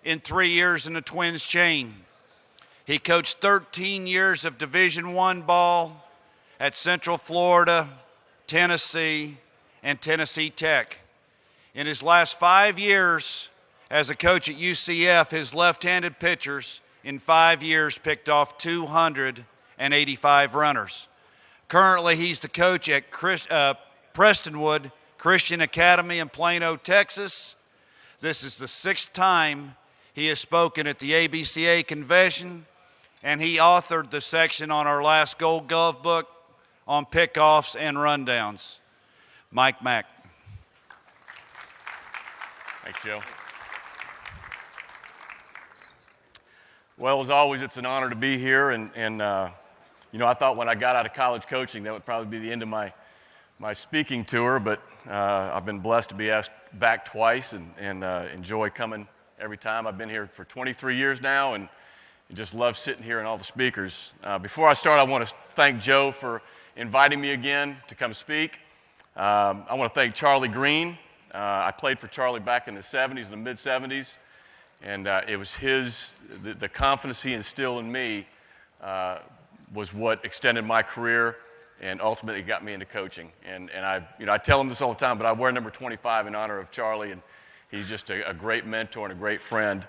in 3 years in the Twins chain. He coached 13 years of Division I ball at Central Florida, Tennessee, and Tennessee Tech. In his last 5 years as a coach at UCF, his left-handed pitchers in 5 years picked off 285 runners. Currently, he's the coach at Prestonwood Christian Academy in Plano, Texas. This is the 6th time he has spoken at the ABCA convention, and he authored the section on our last Gold Glove book on pickoffs and rundowns. Mike Mack. Thanks, Joe. Well, as always, it's an honor to be here, and I thought when I got out of college coaching that would probably be the end of my speaking tour, but I've been blessed to be asked back twice and enjoy coming every time. I've been here for 23 years now and just love sitting here and all the speakers. Before I start, I want to thank Joe for inviting me again to come speak. I want to thank Charlie Green. I played for Charlie back in the 70s, in the mid-70s, and it was the confidence he instilled in me was what extended my career and ultimately got me into coaching. And I tell him this all the time, but I wear number 25 in honor of Charlie, and he's just a great mentor and a great friend.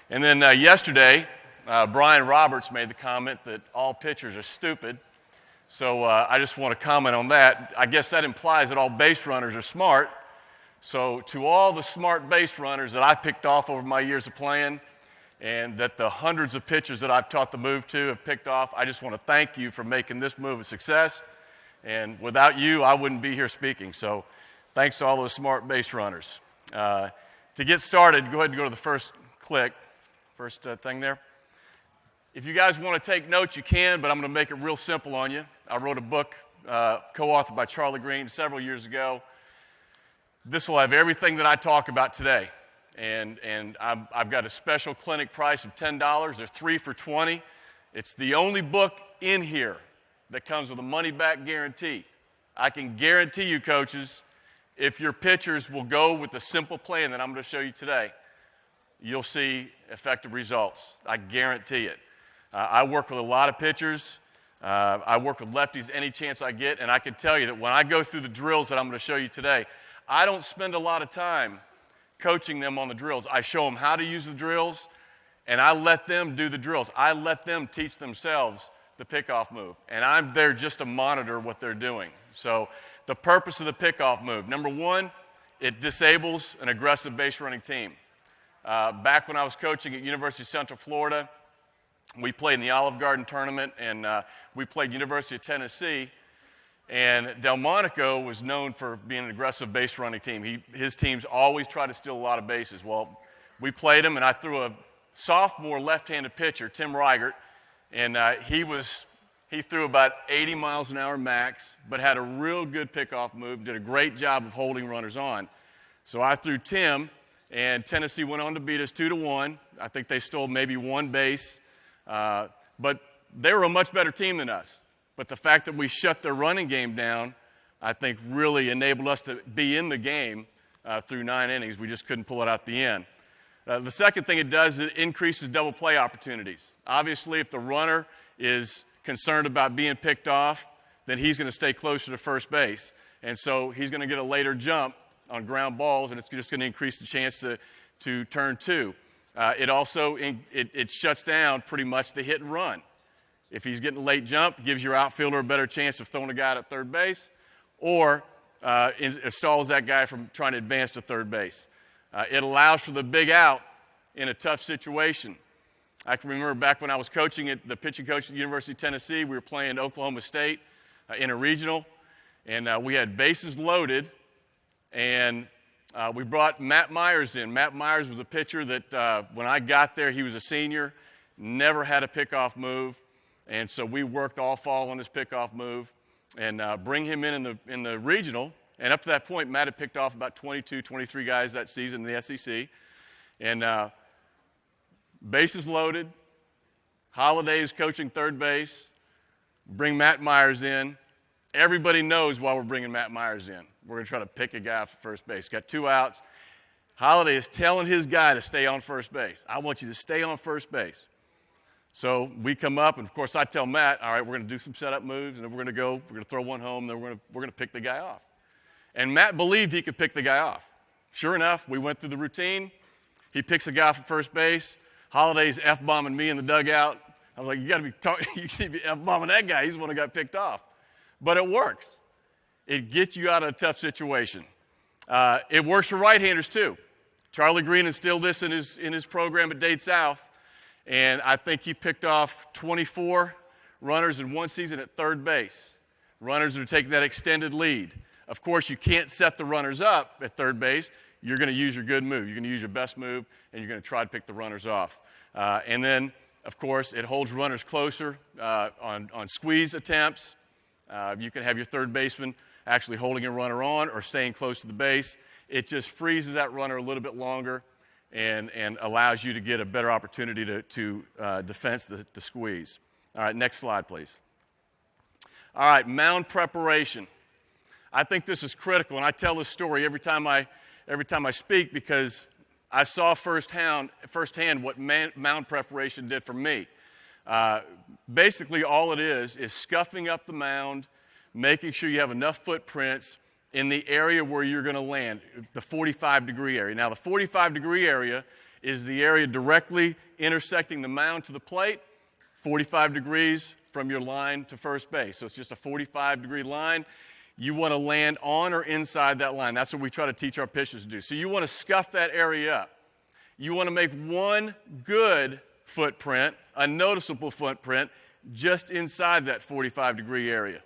And then yesterday, Brian Roberts made the comment that all pitchers are stupid. So I just want to comment on that. I guess that implies that all base runners are smart. So to all the smart base runners that I picked off over my years of playing, and that the hundreds of pitchers that I've taught the move to have picked off, I just want to thank you for making this move a success. And without you, I wouldn't be here speaking. So thanks to all those smart base runners. To get started, go ahead and go to the first thing there. If you guys want to take notes, you can, but I'm going to make it real simple on you. I wrote a book co-authored by Charlie Green several years ago. This will have everything that I talk about today. And I've got a special clinic price of $10. They're 3 for $20. It's the only book in here that comes with a money-back guarantee. I can guarantee you, coaches, if your pitchers will go with the simple plan that I'm going to show you today, you'll see effective results. I guarantee it. I work with a lot of pitchers. I work with lefties any chance I get, and I can tell you that when I go through the drills that I'm going to show you today, I don't spend a lot of time coaching them on the drills. I show them how to use the drills, and I let them do the drills. I let them teach themselves the pickoff move, and I'm there just to monitor what they're doing. So the purpose of the pickoff move, number one, it disables an aggressive base running team. Back when I was coaching at University of Central Florida, we played in the Olive Garden tournament, and we played University of Tennessee, and Delmonico was known for being an aggressive base running team. His teams always try to steal a lot of bases. Well, we played him, and I threw a sophomore left-handed pitcher, Tim Reichert, and he threw about 80 miles an hour max, but had a real good pickoff move, did a great job of holding runners on. So I threw Tim, and Tennessee went on to beat us 2-1. I think they stole maybe one base, but they were a much better team than us. But the fact that we shut their running game down, I think really enabled us to be in the game through 9 innings. We just couldn't pull it out at the end. The second thing it does is it increases double play opportunities. Obviously, if the runner is concerned about being picked off, then he's going to stay closer to first base. And so he's going to get a later jump on ground balls, and it's just going to increase the chance to turn two. It also it shuts down pretty much the hit and run. If he's getting a late jump, gives your outfielder a better chance of throwing a guy at third base, or it stalls that guy from trying to advance to third base. It allows for the big out in a tough situation. I can remember back when I was coaching the pitching coach at the University of Tennessee, we were playing Oklahoma State in a regional, and we had bases loaded, and we brought Matt Myers in. Matt Myers was a pitcher that when I got there, he was a senior, never had a pickoff move, and so we worked all fall on his pickoff move and bring him in the regional. And up to that point, Matt had picked off about 22, 23 guys that season in the SEC. And bases loaded, Holiday's coaching third base, bring Matt Myers in. Everybody knows why we're bringing Matt Myers in. We're going to try to pick a guy for first base. Got 2 outs. Holiday is telling his guy to stay on first base. I want you to stay on first base. So we come up, and of course I tell Matt, all right, we're going to do some setup moves, and then we're going to throw one home, then we're going to pick the guy off. And Matt believed he could pick the guy off. Sure enough, we went through the routine. He picks a guy off at first base. Holiday's F-bombing me in the dugout. I was like, you need to be F-bombing that guy. He's the one who got picked off. But it works. It gets you out of a tough situation. It works for right-handers too. Charlie Green instilled this in his program at Dade South, and I think he picked off 24 runners in one season at third base. Runners that are taking that extended lead. Of course, you can't set the runners up at third base. You're going to use your good move. You're going to use your best move, and you're going to try to pick the runners off. And then, of course, it holds runners closer on squeeze attempts. You can have your third baseman actually holding a runner on or staying close to the base. It just freezes that runner a little bit longer and allows you to get a better opportunity to defense the squeeze. All right, next slide, please. All right, mound preparation. I think this is critical, and I tell this story every time I speak because I saw firsthand what mound preparation did for me. Basically, all it is scuffing up the mound, making sure you have enough footprints in the area where you're going to land, the 45-degree area. Now, the 45-degree area is the area directly intersecting the mound to the plate, 45 degrees from your line to first base. So it's just a 45-degree line. You want to land on or inside that line. That's what we try to teach our pitchers to do. So you want to scuff that area up. You want to make one good footprint, a noticeable footprint, just inside that 45-degree area.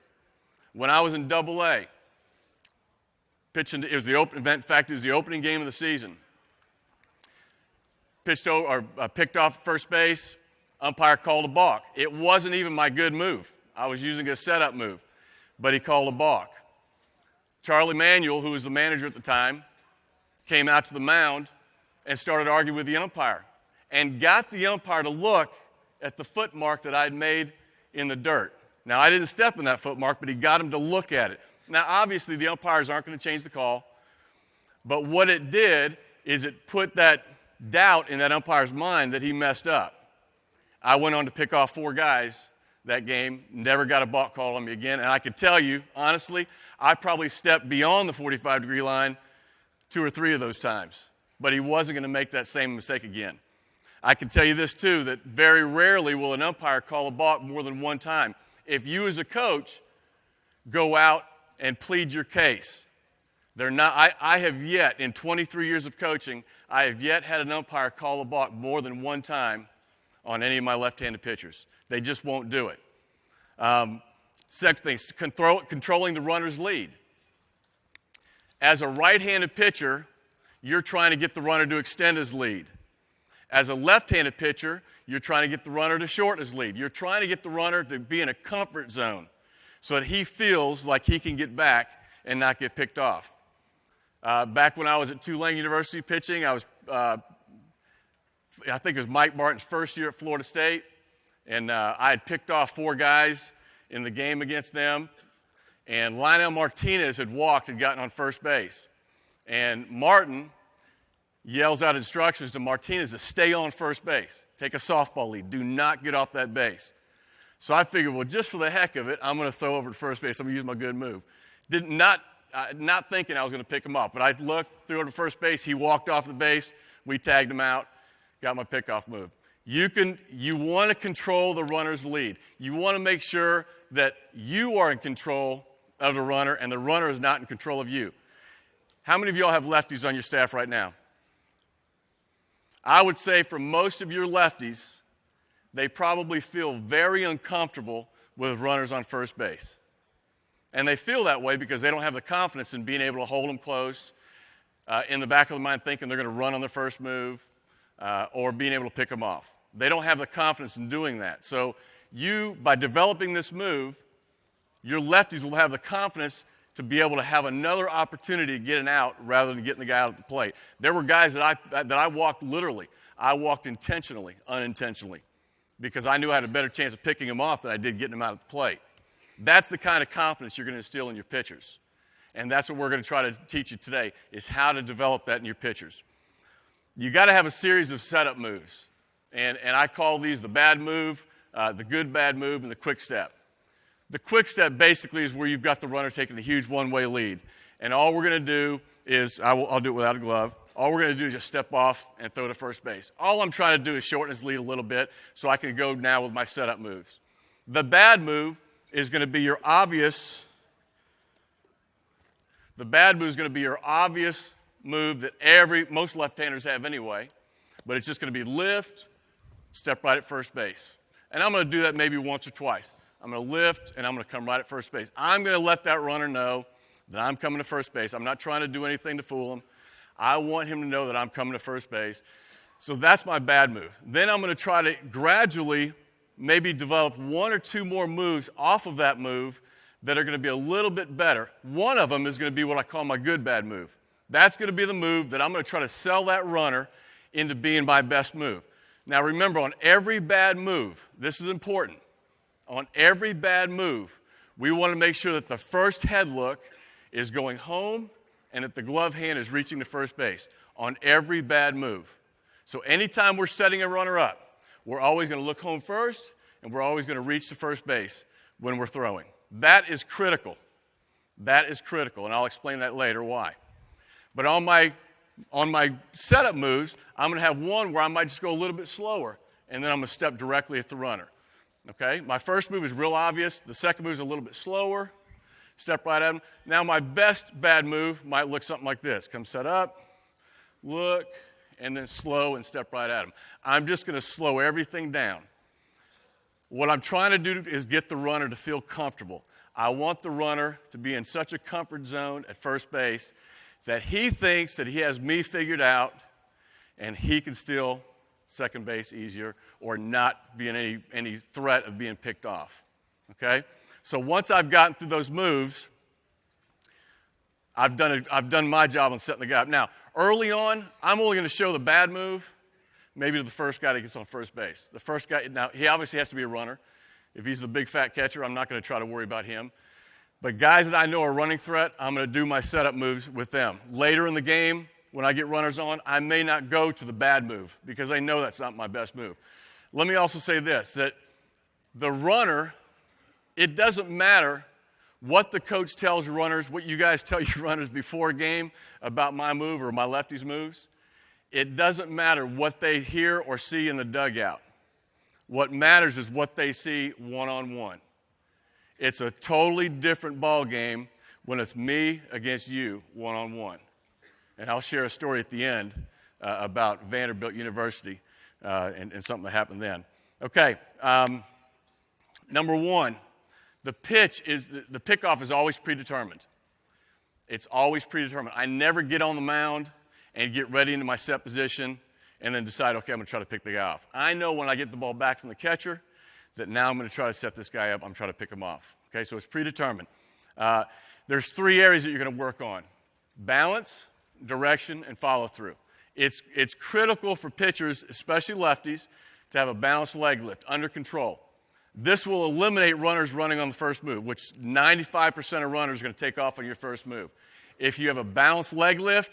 When I was in Double-A, pitching, it was the opening game of the season. Picked off first base, umpire called a balk. It wasn't even my good move. I was using a setup move, but he called a balk. Charlie Manuel, who was the manager at the time, came out to the mound and started arguing with the umpire and got the umpire to look at the foot mark that I'd made in the dirt. Now, I didn't step in that foot mark, but he got him to look at it. Now, obviously, the umpires aren't going to change the call, but what it did is it put that doubt in that umpire's mind that he messed up. I went on to pick off 4 guys that game, never got a balk call on me again, and I can tell you, honestly, I probably stepped beyond the 45-degree line 2 or 3 of those times, but he wasn't going to make that same mistake again. I can tell you this, too, that very rarely will an umpire call a balk more than one time. If you as a coach go out and plead your case, I have yet, in 23 years of coaching, I have yet had an umpire call a balk more than one time on any of my left-handed pitchers. They just won't do it. Second thing, controlling the runner's lead. As a right-handed pitcher, you're trying to get the runner to extend his lead. As a left-handed pitcher, you're trying to get the runner to shorten his lead. You're trying to get the runner to be in a comfort zone so that he feels like he can get back and not get picked off. Back when I was at Tulane University pitching, I think it was Mike Martin's first year at Florida State, and I had picked off 4 guys in the game against them, and Lionel Martinez had walked and gotten on first base. And Martin yells out instructions to Martinez to stay on first base. Take a softball lead. Do not get off that base. So I figured, well, just for the heck of it, I'm going to throw over to first base. I'm going to use my good move. Not thinking I was going to pick him up, but I looked, threw over to first base. He walked off the base. We tagged him out, got my pickoff move. You want to control the runner's lead. You want to make sure that you are in control of the runner and the runner is not in control of you. How many of y'all have lefties on your staff right now? I would say for most of your lefties, they probably feel very uncomfortable with runners on first base. And they feel that way because they don't have the confidence in being able to hold them close, in the back of their mind thinking they're going to run on their first move, or being able to pick them off. They don't have the confidence in doing that. So by developing this move, your lefties will have the confidence to be able to have another opportunity to get an out rather than getting the guy out at the plate. There were guys that I walked literally. I walked intentionally, unintentionally, because I knew I had a better chance of picking him off than I did getting him out at the plate. That's the kind of confidence you're going to instill in your pitchers. And that's what we're going to try to teach you today, is how to develop that in your pitchers. you got to have a series of setup moves. And I call these the bad move, the good bad move, and the quick step. The quick step basically is where you've got the runner taking the huge one-way lead. And all we're going to do is, I'll do it without a glove, all we're going to do is just step off and throw to first base. All I'm trying to do is shorten his lead a little bit so I can go now with my setup moves. The bad move is going to be your obvious, move that most left-handers have anyway, but it's just going to be lift, step right at first base. And I'm going to do that maybe once or twice. I'm going to lift, and I'm going to come right at first base. I'm going to let that runner know that I'm coming to first base. I'm not trying to do anything to fool him. I want him to know that I'm coming to first base. So that's my bad move. Then I'm going to try to gradually maybe develop one or two more moves off of that move that are going to be a little bit better. One of them is going to be what I call my good bad move. That's going to be the move that I'm going to try to sell that runner into being my best move. Now remember, on every bad move, this is important. On every bad move, we want to make sure that the first head look is going home and that the glove hand is reaching to first base on every bad move. So anytime we're setting a runner up, we're always going to look home first and we're always going to reach to first base when we're throwing. That is critical. That is critical, and I'll explain that later why. But on my setup moves, I'm going to have one where I might just go a little bit slower, and then I'm going to step directly at the runner. Okay? My first move is real obvious. The second move is a little bit slower. Step right at him. Now my best bad move might look something like this. Come set up, look, and then slow and step right at him. I'm just going to slow everything down. What I'm trying to do is get the runner to feel comfortable. I want the runner to be in such a comfort zone at first base that he thinks that he has me figured out and he can steal second base easier or not be in any threat of being picked off. Okay? So once I've gotten through those moves, I've done my job on setting the guy up. Now, early on, I'm only going to show the bad move maybe to the first guy that gets on first base. The first guy, now he obviously has to be a runner. If he's the big fat catcher, I'm not going to try to worry about him. But guys that I know are running threat, I'm going to do my setup moves with them. Later in the game, when I get runners on, I may not go to the bad move because I know that's not my best move. Let me also say this, that the runner, it doesn't matter what the coach tells runners, what you guys tell your runners before a game about my move or my lefty's moves. It doesn't matter what they hear or see in the dugout. What matters is what they see one-on-one. It's a totally different ball game when it's me against you one-on-one. And I'll share a story at the end about Vanderbilt University and something that happened then. Okay, number one, the pickoff is always predetermined. It's always predetermined. I never get on the mound and get ready into my set position and then decide, okay, I'm going to try to pick the guy off. I know when I get the ball back from the catcher that now I'm going to try to set this guy up. I'm trying to pick him off. Okay, so it's predetermined. There's three areas that you're going to work on: balance, direction, and follow through. It's critical for pitchers, especially lefties, to have a balanced leg lift under control. This will eliminate runners running on the first move, which 95% of runners are going to take off on your first move. If you have a balanced leg lift,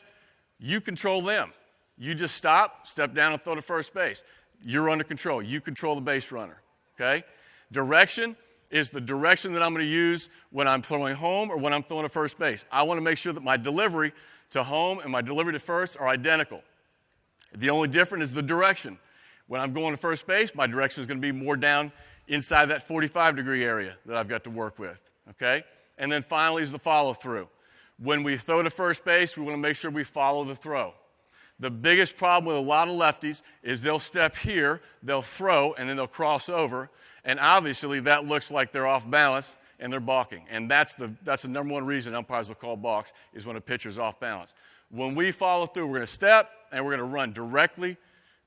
you control them. You just stop, step down, and throw to first base. You're under control. You control the base runner. Okay? Direction is the direction that I'm going to use when I'm throwing home or when I'm throwing to first base. I want to make sure that my delivery to home and my delivery to first are identical. The only difference is the direction. When I'm going to first base, my direction is going to be more down inside that 45-degree area that I've got to work with. Okay? And then finally is the follow-through. When we throw to first base, we want to make sure we follow the throw. The biggest problem with a lot of lefties is they'll step here, they'll throw, and then they'll cross over. And obviously that looks like they're off balance and they're balking. And that's the number one reason umpires will call balks, is when a pitcher's off balance. When we follow through, we're going to step and we're going to run directly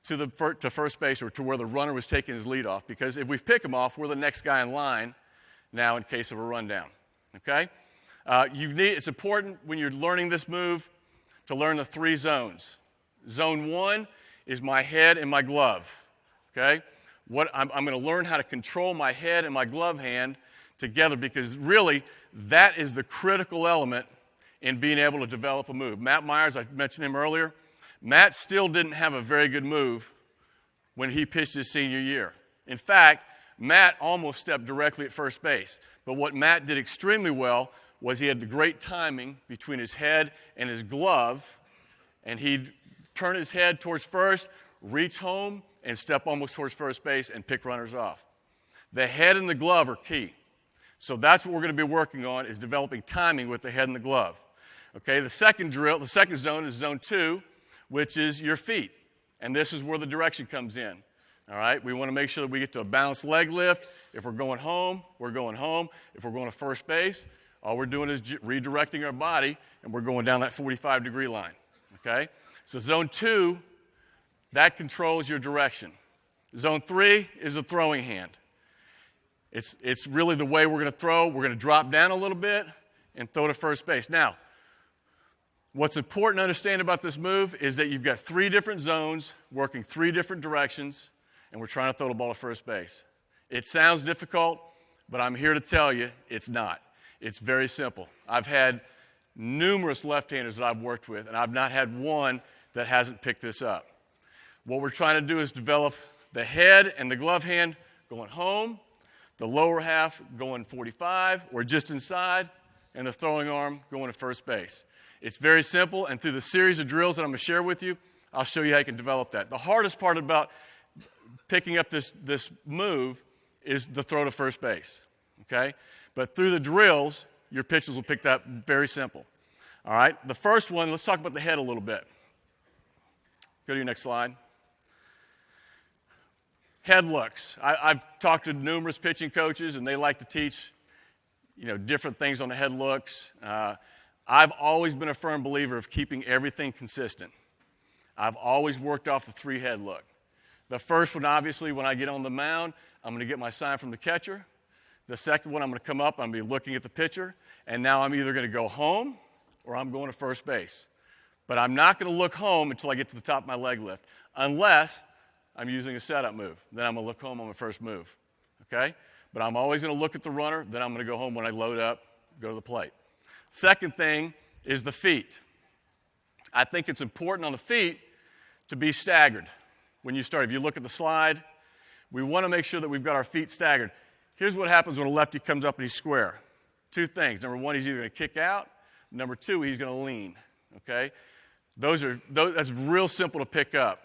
to first base or to where the runner was taking his lead off. Because if we pick him off, we're the next guy in line now in case of a rundown. Okay? It's important when you're learning this move to learn the three zones. Zone 1 is my head and my glove. Okay? I'm going to learn how to control my head and my glove hand together, because really that is the critical element in being able to develop a move. Matt Myers, I mentioned him earlier. Matt still didn't have a very good move when he pitched his senior year. In fact, Matt almost stepped directly at first base. But what Matt did extremely well was he had the great timing between his head and his glove, and he'd turn his head towards first, reach home, and step almost towards first base and pick runners off. The head and the glove are key. So that's what we're going to be working on, is developing timing with the head and the glove. Okay, the second zone is zone 2, which is your feet. And this is where the direction comes in. All right, we want to make sure that we get to a balanced leg lift. If we're going home, we're going home. If we're going to first base, all we're doing is redirecting our body, and we're going down that 45-degree line. Okay, so zone 2, that controls your direction. Zone 3 is a throwing hand. It's really the way we're going to throw. We're going to drop down a little bit and throw to first base. Now, what's important to understand about this move is that you've got 3 different zones working 3 different directions, and we're trying to throw the ball to first base. It sounds difficult, but I'm here to tell you it's not. It's very simple. I've had numerous left-handers that I've worked with, and I've not had one that hasn't picked this up. What we're trying to do is develop the head and the glove hand going home, the lower half going 45 or just inside, and the throwing arm going to first base. It's very simple, and through the series of drills that I'm going to share with you, I'll show you how you can develop that. The hardest part about picking up this move is the throw to first base, okay? But through the drills, your pitches will pick that very simple. All right, the first one, let's talk about the head a little bit. Go to your next slide. Head looks. I've talked to numerous pitching coaches, and they like to teach, different things on the head looks. I've always been a firm believer of keeping everything consistent. I've always worked off the 3 head look. The first one, obviously, when I get on the mound, I'm going to get my sign from the catcher. The second one, I'm going to come up, I'm going to be looking at the pitcher, and now I'm either going to go home or I'm going to first base. But I'm not going to look home until I get to the top of my leg lift, unless I'm using a setup move. Then I'm going to look home on my first move, okay? But I'm always going to look at the runner, then I'm going to go home when I load up, go to the plate. Second thing is the feet. I think it's important on the feet to be staggered when you start. If you look at the slide, we want to make sure that we've got our feet staggered. Here's what happens when a lefty comes up and he's square. 2 things. Number 1, he's either going to kick out. Number 2, he's going to lean, okay? That's real simple to pick up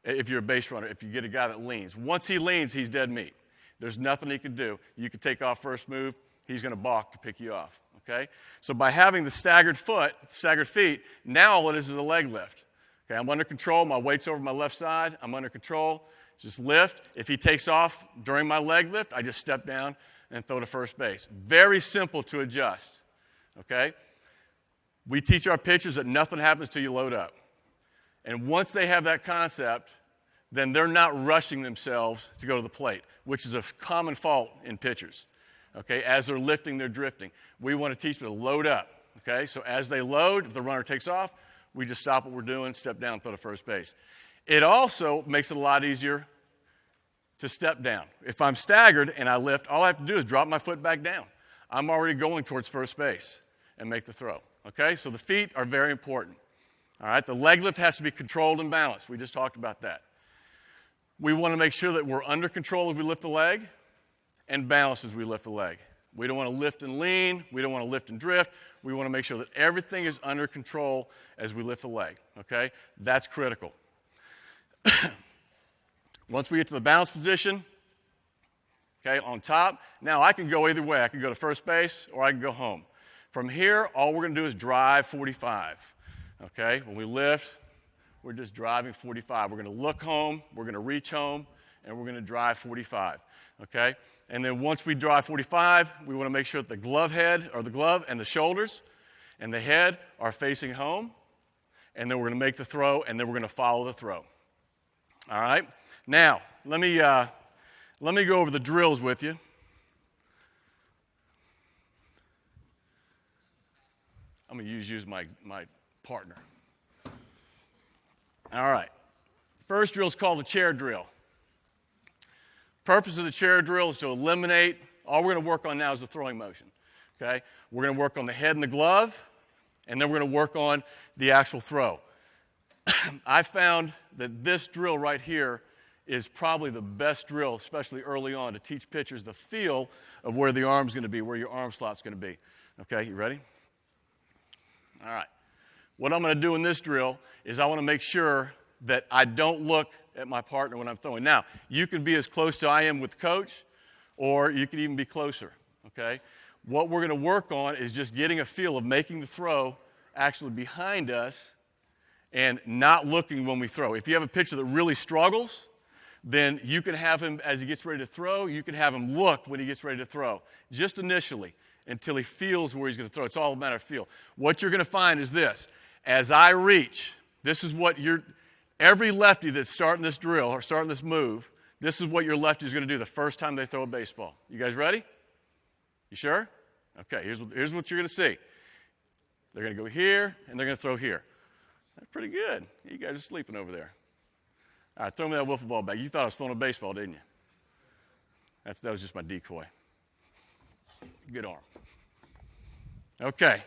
if you're a base runner, if you get a guy that leans. Once he leans, he's dead meat. There's nothing he can do. You can take off first move. He's going to balk to pick you off, okay? So by having the staggered feet, now all it is a leg lift. Okay, I'm under control. My weight's over my left side. I'm under control. Just lift. If he takes off during my leg lift, I just step down and throw to first base. Very simple to adjust, okay? We teach our pitchers that nothing happens till you load up. And once they have that concept, then they're not rushing themselves to go to the plate, which is a common fault in pitchers. Okay, as they're lifting, they're drifting. We want to teach them to load up. Okay, so as they load, if the runner takes off, we just stop what we're doing, step down, throw to first base. It also makes it a lot easier to step down. If I'm staggered and I lift, all I have to do is drop my foot back down. I'm already going towards first base and make the throw. Okay, so the feet are very important. All right, the leg lift has to be controlled and balanced. We just talked about that. We want to make sure that we're under control as we lift the leg and balanced as we lift the leg. We don't want to lift and lean. We don't want to lift and drift. We want to make sure that everything is under control as we lift the leg, okay? That's critical. Once we get to the balance position, okay, on top, now I can go either way. I can go to first base or I can go home. From here, all we're going to do is drive 45, okay? When we lift, we're just driving 45. We're going to look home, we're going to reach home, and we're going to drive 45, okay? And then once we drive 45, we want to make sure that the glove and the shoulders and the head are facing home, and then we're going to make the throw, and then we're going to follow the throw. All right? Now, let me go over the drills with you. I'm going to use my partner. All right. First drill is called the chair drill. Purpose of the chair drill is to eliminate, all we're going to work on now is the throwing motion. Okay? We're going to work on the head and the glove, and then we're going to work on the actual throw. I found that this drill right here is probably the best drill, especially early on, to teach pitchers the feel of where the arm's going to be, where your arm slot's going to be. Okay, you ready? All right. What I'm going to do in this drill is I want to make sure that I don't look at my partner when I'm throwing. Now, you can be as close to I am with coach, or you can even be closer, okay? What we're going to work on is just getting a feel of making the throw actually behind us and not looking when we throw. If you have a pitcher that really struggles, then you can have him, as he gets ready to throw, you can have him look when he gets ready to throw, just initially, until he feels where he's going to throw. It's all a matter of feel. What you're going to find is this. As I reach, this is what every lefty that's starting this drill or starting this move, this is what your lefty is going to do the first time they throw a baseball. You guys ready? You sure? Okay, here's what you're going to see. They're going to go here, and they're going to throw here. That's pretty good. You guys are sleeping over there. All right, throw me that wiffle ball back. You thought I was throwing a baseball, didn't you? That was just my decoy. Good arm. Okay.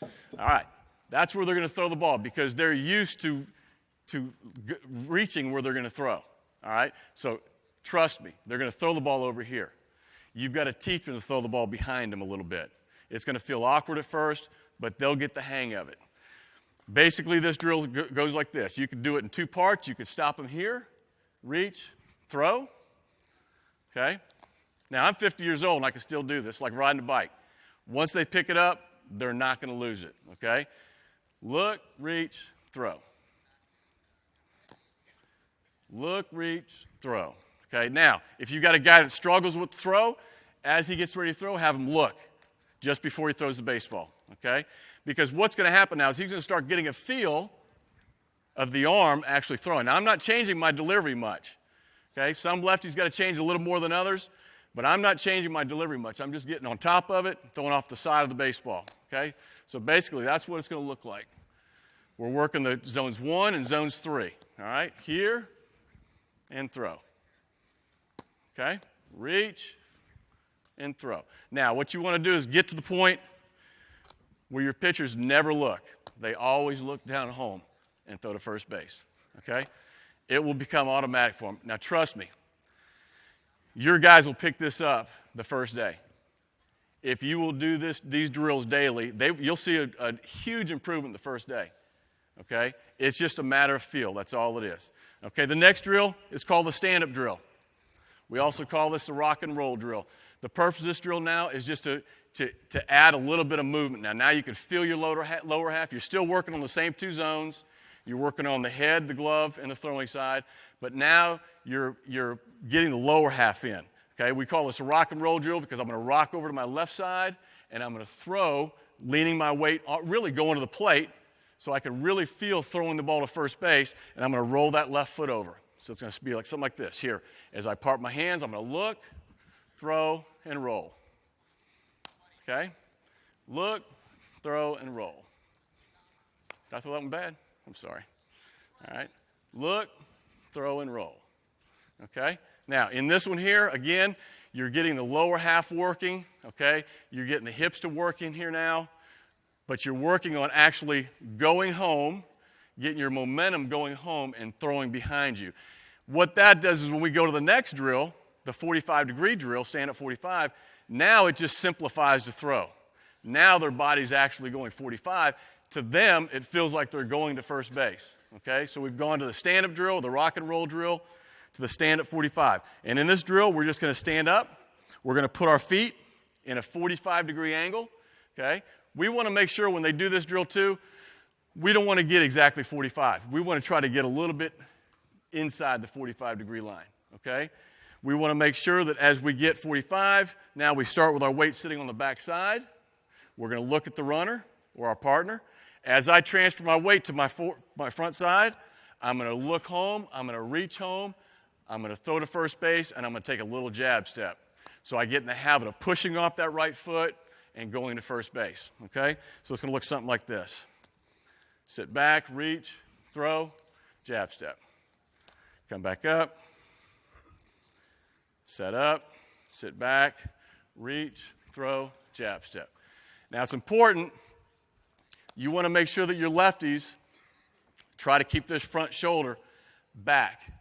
All right. That's where they're going to throw the ball because they're used to reaching where they're going to throw. All right? So trust me, they're going to throw the ball over here. You've got to teach them to throw the ball behind them a little bit. It's going to feel awkward at first, but they'll get the hang of it. Basically, this drill goes like this. You can do it in two parts. You can stop them here, reach, throw. Okay? Now, I'm 50 years old, and I can still do this, like riding a bike. Once they pick it up, they're not going to lose it. Okay? Look, reach, throw. Look, reach, throw. Okay? Now, if you've got a guy that struggles with the throw, as he gets ready to throw, have him look just before he throws the baseball. Okay? Because what's going to happen now is he's going to start getting a feel of the arm actually throwing. Now, I'm not changing my delivery much. Okay? Some lefties got to change a little more than others, but I'm not changing my delivery much. I'm just getting on top of it, throwing off the side of the baseball. Okay? So basically, that's what it's going to look like. We're working the zones 1 and zones 3. All right? Here and throw. Okay? Reach and throw. Now, what you want to do is get to the point where your pitchers never look. They always look down at home and throw to first base, okay? It will become automatic for them. Now, trust me, your guys will pick this up the first day. If you will do these drills daily, you'll see a huge improvement the first day, okay? It's just a matter of feel. That's all it is. Okay, the next drill is called the stand-up drill. We also call this the rock and roll drill. The purpose of this drill now is just to add a little bit of movement. Now you can feel your lower half. You're still working on the same two zones. You're working on the head, the glove, and the throwing side. But now you're getting the lower half in. Okay, we call this a rock and roll drill because I'm going to rock over to my left side, and I'm going to throw, leaning my weight, really going to the plate, so I can really feel throwing the ball to first base, and I'm going to roll that left foot over. So it's going to be like something like this. Here, as I part my hands, I'm going to look, throw, and roll. Okay? Look, throw, and roll. Did I throw that one bad? I'm sorry. All right. Look, throw, and roll. Okay? Now, in this one here, again, you're getting the lower half working. Okay? You're getting the hips to work in here now. But you're working on actually going home, getting your momentum going home, and throwing behind you. What that does is when we go to the next drill, the 45-degree drill, stand at 45, now it just simplifies the throw. Now their body's actually going 45. To them, it feels like they're going to first base. Okay, so we've gone to the stand-up drill, the rock and roll drill, to the stand at 45. And in this drill, we're just going to stand up. We're going to put our feet in a 45-degree angle. Okay, we want to make sure when they do this drill too, we don't want to get exactly 45. We want to try to get a little bit inside the 45-degree line. Okay. We want to make sure that as we get 45, now we start with our weight sitting on the back side. We're going to look at the runner or our partner. As I transfer my weight to my front side, I'm going to look home, I'm going to reach home, I'm going to throw to first base, and I'm going to take a little jab step. So I get in the habit of pushing off that right foot and going to first base. Okay? So it's going to look something like this. Sit back, reach, throw, jab step. Come back up. Set up, sit back, reach, throw, jab step. Now it's important, you want to make sure that your lefties Try to keep this front shoulder back.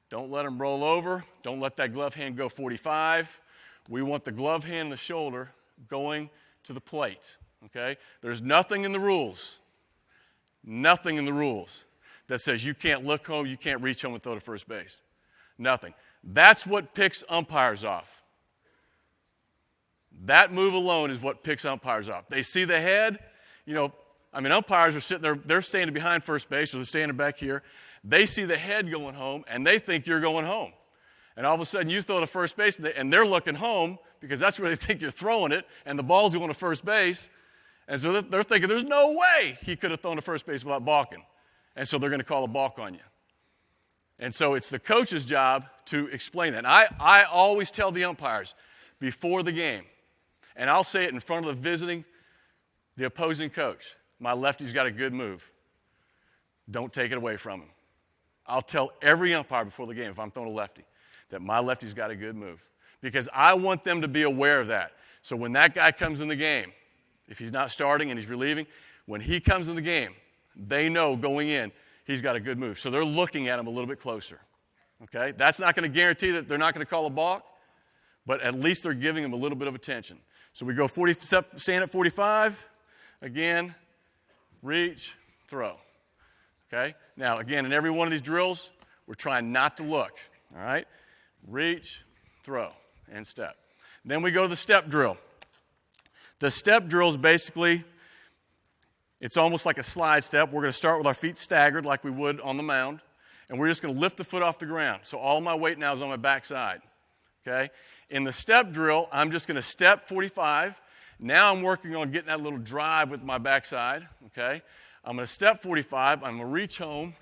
Don't let them roll over. Don't let that glove hand go 45. We want the glove hand and the shoulder going to the plate, okay? There's nothing in the rules that says you can't look home, you can't reach home and throw to first base. Nothing. That's what picks umpires off. That move alone is what picks umpires off. They see the head, umpires are sitting there, they're standing behind first base, or they're standing back here. They see the head going home, and they think you're going home. And all of a sudden, you throw to first base, and they're looking home because that's where they think you're throwing it, and the ball's going to first base. And so they're thinking, there's no way he could have thrown to first base without balking. And so they're going to call a balk on you. And so it's the coach's job to explain that. And I always tell the umpires before the game, and I'll say it in front of the opposing coach, my lefty's got a good move. Don't take it away from him. I'll tell every umpire before the game, if I'm throwing a lefty, that my lefty's got a good move. Because I want them to be aware of that. So when that guy comes in the game, if he's not starting and he's relieving, when he comes in the game, they know going in, he's got a good move. So they're looking at him a little bit closer. Okay? That's not going to guarantee that they're not going to call a balk, but at least they're giving him a little bit of attention. So we go stand at 45, again, reach, throw. Okay? Now, again, in every one of these drills, we're trying not to look. All right? Reach, throw, and step. Then we go to the step drill. The step drill is basically, it's almost like a slide step. We're going to start with our feet staggered like we would on the mound, and we're just going to lift the foot off the ground. So all my weight now is on my backside. Okay? In the step drill, I'm just going to step 45. Now I'm working on getting that little drive with my backside. Okay? I'm going to step 45. I'm going to reach home,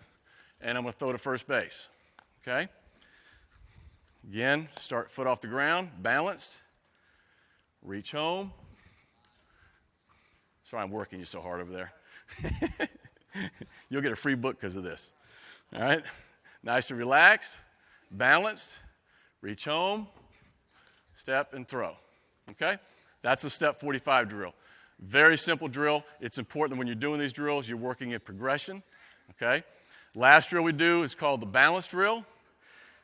and I'm going to throw to first base. Okay? Again, start foot off the ground, balanced. Reach home. Sorry I'm working you so hard over there. You'll get a free book because of this. All right? Nice and relaxed, balanced, reach home, step, and throw. Okay? That's a step 45 drill. Very simple drill. It's important that when you're doing these drills, you're working in progression. Okay? Last drill we do is called the balance drill.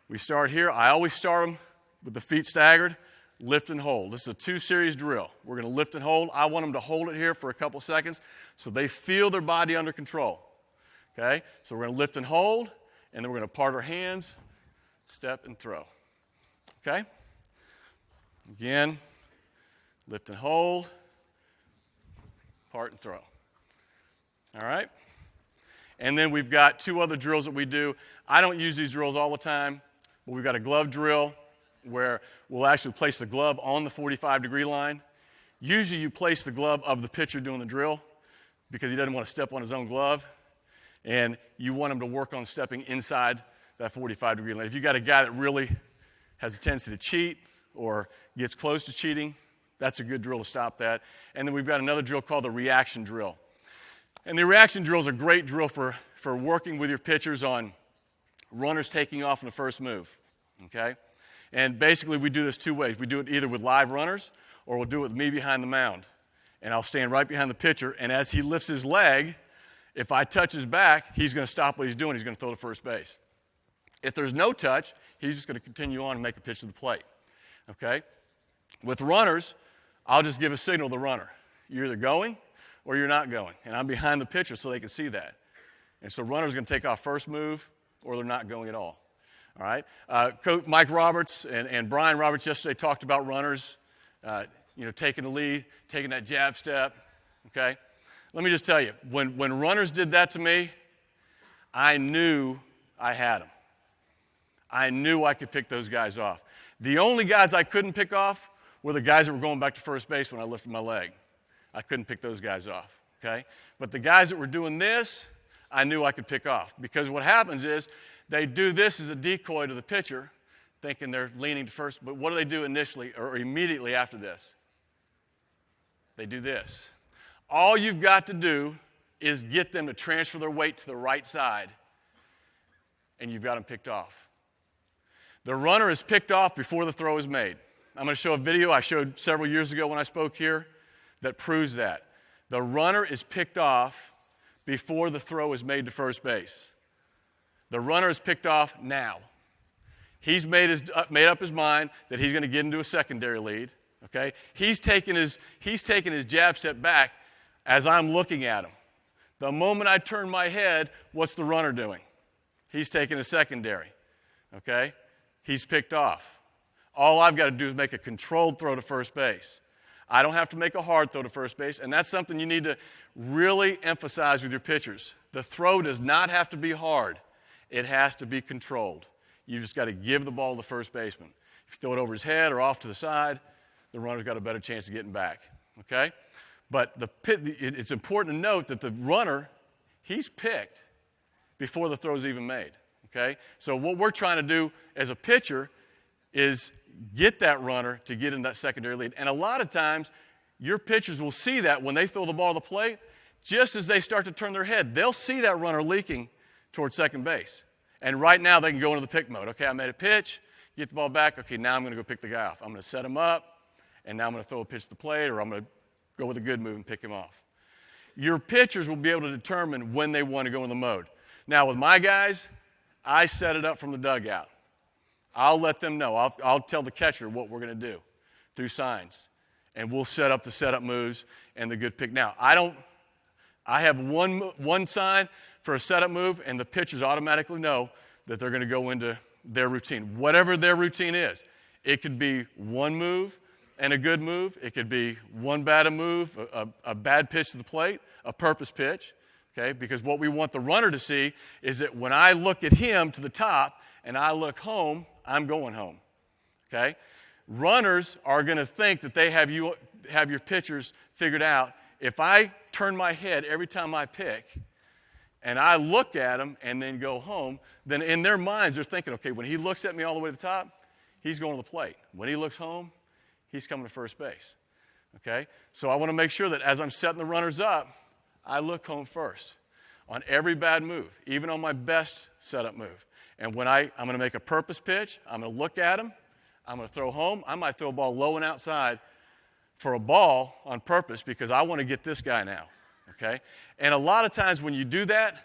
We start here. I always start them with the feet staggered, lift and hold. This is a 2-series drill. We're going to lift and hold. I want them to hold it here for a couple seconds so they feel their body under control. Okay? So we're going to lift and hold, and then we're going to part our hands, step and throw. Okay? Again, lift and hold, part and throw. All right? And then we've got 2 other drills that we do. I don't use these drills all the time, but we've got a glove drill where we'll actually place the glove on the 45-degree line. Usually you place the glove of the pitcher doing the drill because he doesn't want to step on his own glove, and you want him to work on stepping inside that 45-degree line. If you've got a guy that really has a tendency to cheat or gets close to cheating, that's a good drill to stop that. And then we've got another drill called the reaction drill. And the reaction drill is a great drill for working with your pitchers on runners taking off in the first move. Okay? And basically, we do this 2 ways. We do it either with live runners or we'll do it with me behind the mound. And I'll stand right behind the pitcher, and as he lifts his leg, if I touch his back, he's going to stop what he's doing. He's going to throw to first base. If there's no touch, he's just going to continue on and make a pitch to the plate. Okay? With runners, I'll just give a signal to the runner. You're either going or you're not going. And I'm behind the pitcher so they can see that. And so runners are going to take off first move or they're not going at all. All right? Coach Mike Roberts and Brian Roberts yesterday talked about runners, taking the lead, taking that jab step. Okay? Let me just tell you, when runners did that to me, I knew I had them. I knew I could pick those guys off. The only guys I couldn't pick off were the guys that were going back to first base when I lifted my leg. I couldn't pick those guys off. Okay? But the guys that were doing this, I knew I could pick off. Because what happens is, they do this as a decoy to the pitcher, thinking they're leaning to first. But what do they do initially or immediately after this? They do this. All you've got to do is get them to transfer their weight to the right side, and you've got them picked off. The runner is picked off before the throw is made. I'm going to show a video I showed several years ago when I spoke here that proves that. The runner is picked off before the throw is made to first base. The runner is picked off now. He's made up his mind that he's going to get into a secondary lead. Okay? He's taking his jab step back as I'm looking at him. The moment I turn my head, what's the runner doing? He's taking a secondary. Okay? He's picked off. All I've got to do is make a controlled throw to first base. I don't have to make a hard throw to first base, and that's something you need to really emphasize with your pitchers. The throw does not have to be hard. It has to be controlled. You just got to give the ball to the first baseman. If you throw it over his head or off to the side, the runner's got a better chance of getting back. Okay? But it's important to note that the runner, he's picked before the throw's even made. Okay? So what we're trying to do as a pitcher is get that runner to get in that secondary lead. And a lot of times, your pitchers will see that when they throw the ball to the plate, just as they start to turn their head, they'll see that runner leaking towards second base. And right now, they can go into the pick mode. Okay, I made a pitch, get the ball back. Okay, now I'm going to go pick the guy off. I'm going to set him up, and now I'm going to throw a pitch to the plate, or I'm going to go with a good move and pick him off. Your pitchers will be able to determine when they want to go in the mode. Now, with my guys, I set it up from the dugout. I'll let them know. I'll tell the catcher what we're going to do through signs. And we'll set up the setup moves and the good pick. Now, I have one sign for a setup move, and the pitchers automatically know that they're going to go into their routine, whatever their routine is. It could be one move and a good move. It could be one bad move, a bad pitch to the plate, a purpose pitch. Okay? Because what we want the runner to see is that when I look at him to the top and I look home, I'm going home. Okay? Runners are going to think that they have your pitchers figured out. If I turn my head every time I pick and I look at him and then go home, then in their minds they're thinking, okay, when he looks at me all the way to the top, he's going to the plate. When he looks home, he's coming to first base. Okay? So I want to make sure that as I'm setting the runners up, I look home first on every bad move, even on my best setup move. And when I'm going to make a purpose pitch, I'm going to look at him, I'm going to throw home. I might throw a ball low and outside for a ball on purpose because I want to get this guy now, okay? And a lot of times when you do that,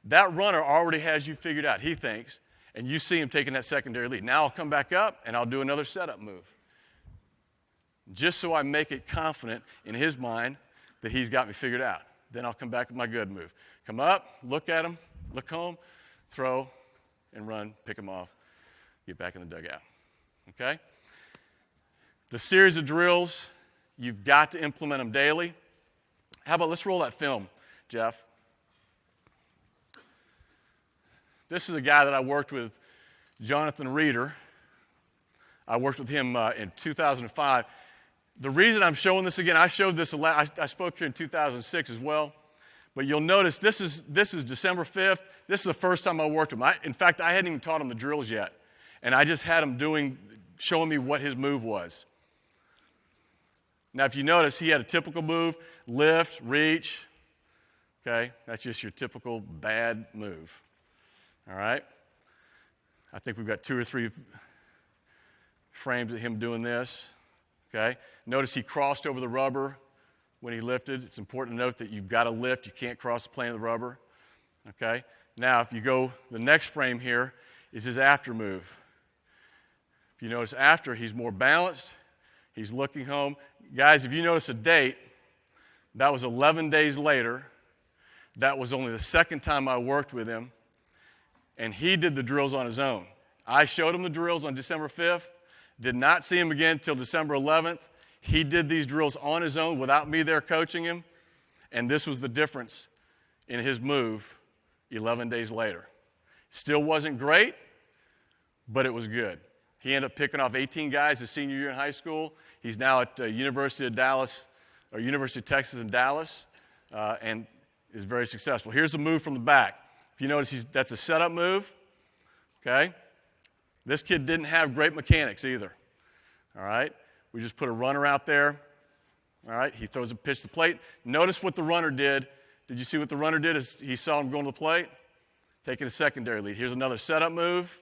that runner already has you figured out, he thinks, and you see him taking that secondary lead. Now I'll come back up and I'll do another setup move, just so I make it confident in his mind that he's got me figured out. Then I'll come back with my good move. Come up, look at him, look home, throw, and run, pick him off, get back in the dugout. Okay? The series of drills, you've got to implement them daily. How about let's roll that film, Jeff. This is a guy that I worked with, Jonathan Reeder. I worked with him in 2005. The reason I'm showing this again, I showed this, I spoke here in 2006 as well. But you'll notice this is December 5th. This is the first time I worked with him. In fact, I hadn't even taught him the drills yet. And I just had him showing me what his move was. Now, if you notice, he had a typical move, lift, reach. Okay, that's just your typical bad move. All right? I think we've got 2 or 3 frames of him doing this. Okay? Notice he crossed over the rubber when he lifted. It's important to note that you've got to lift. You can't cross the plane of the rubber. Okay? Now, if you go, the next frame here is his after move. If you notice after, he's more balanced. He's looking home. Guys, if you notice a date, that was 11 days later. That was only the second time I worked with him. And he did the drills on his own. I showed him the drills on December 5th. Did not see him again until December 11th. He did these drills on his own without me there coaching him. And this was the difference in his move 11 days later. Still wasn't great, but it was good. He ended up picking off 18 guys his senior year in high school. He's now at University of Texas in Dallas, and is very successful. Here's the move from the back. If you notice, that's a setup move, okay? This kid didn't have great mechanics either, all right? We just put a runner out there, all right? He throws a pitch to the plate. Notice what the runner did. Did you see what the runner did as he saw him going to the plate? Taking a secondary lead. Here's another setup move.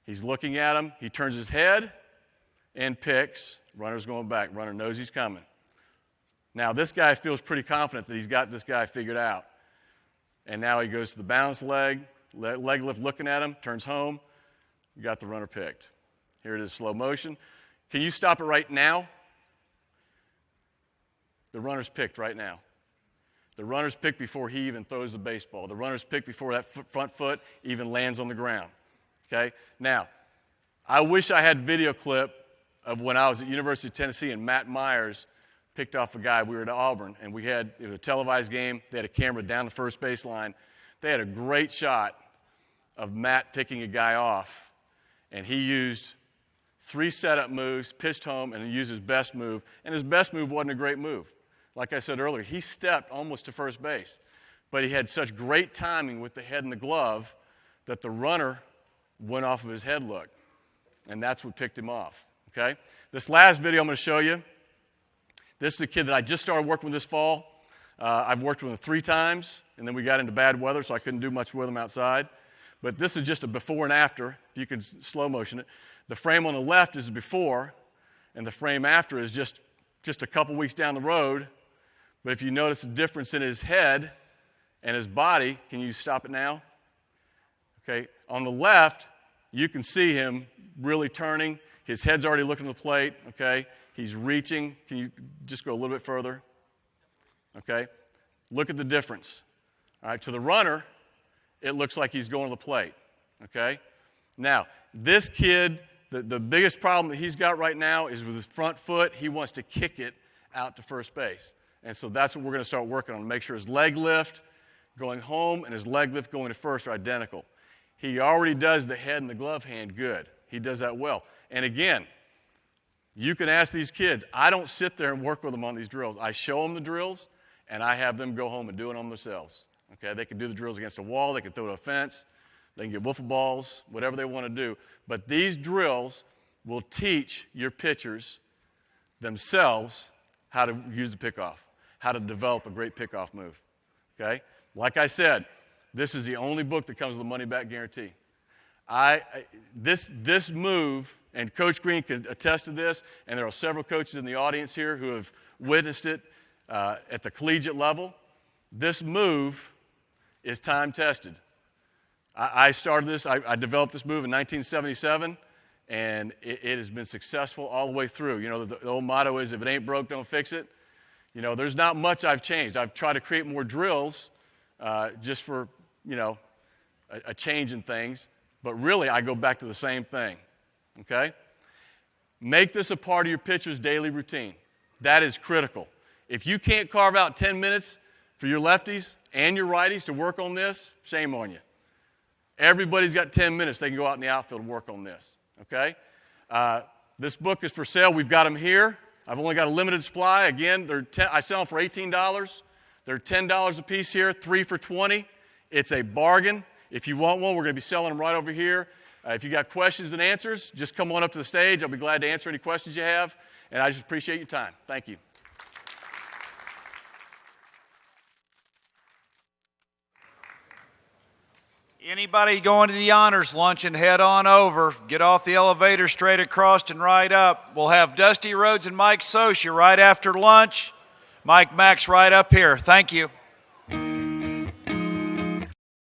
He's looking at him. He turns his head and picks. Runner's going back. Runner knows he's coming. Now, this guy feels pretty confident that he's got this guy figured out. and now he goes to the balance leg lift looking at him, turns home. You got the runner picked. Here it is, slow motion. Can you stop it right now? The runner's picked right now. The runner's picked before he even throws the baseball. The runner's picked before that front foot even lands on the ground. Okay? Now, I wish I had video clip of when I was at University of Tennessee and Matt Myers picked off a guy. We were at Auburn, and it was a televised game. They had a camera down the first baseline. They had a great shot of Matt picking a guy off, and he used 3 setup moves, pitched home, and he used his best move. And his best move wasn't a great move. Like I said earlier, he stepped almost to first base, but he had such great timing with the head and the glove that the runner went off of his head look, and that's what picked him off, okay? This last video I'm going to show you, this is a kid that I just started working with this fall. I've worked with him 3 times, and then we got into bad weather, so I couldn't do much with him outside. But this is just a before and after, if you could slow motion it. The frame on the left is before, and the frame after is just a couple weeks down the road. But if you notice the difference in his head and his body, can you stop it now? Okay, on the left, you can see him really turning. His head's already looking at the plate, okay? He's reaching. Can you just go a little bit further? Okay, look at the difference. All right, to the runner, it looks like he's going to the plate, okay? Now, this kid, the biggest problem that he's got right now is with his front foot. He wants to kick it out to first base. And so that's what we're going to start working on, to make sure his leg lift going home and his leg lift going to first are identical. He already does the head and the glove hand good. He does that well. And again, you can ask these kids. I don't sit there and work with them on these drills. I show them the drills, and I have them go home and do it on themselves. Okay, they can do the drills against a wall. They can throw to a fence. They can get wiffle balls, whatever they want to do. But these drills will teach your pitchers themselves how to use the pickoff, how to develop a great pickoff move. Okay? Like I said, this is the only book that comes with a money-back guarantee. This move, and Coach Green can attest to this, and there are several coaches in the audience here who have witnessed it at the collegiate level. This move is time-tested. I started this, I developed this move in 1977, and it has been successful all the way through. You know, the old motto is, if it ain't broke, don't fix it. You know, there's not much I've changed. I've tried to create more drills just for, you know, a change in things. But really, I go back to the same thing, okay? Make this a part of your pitcher's daily routine. That is critical. If you can't carve out 10 minutes for your lefties and your righties to work on this, shame on you. Everybody's got 10 minutes. They can go out in the outfield and work on this, okay? This book is for sale. We've got them here. I've only got a limited supply. Again, I sell them for $18. They're $10 a piece here, 3 for $20. It's a bargain. If you want one, we're going to be selling them right over here. If you got questions and answers, just come on up to the stage. I'll be glad to answer any questions you have. And I just appreciate your time. Thank you. Anybody going to the honors luncheon, head on over. Get off the elevator straight across and right up. We'll have Dusty Rhodes and Mike Sosha right after lunch. Mike Max right up here. Thank you.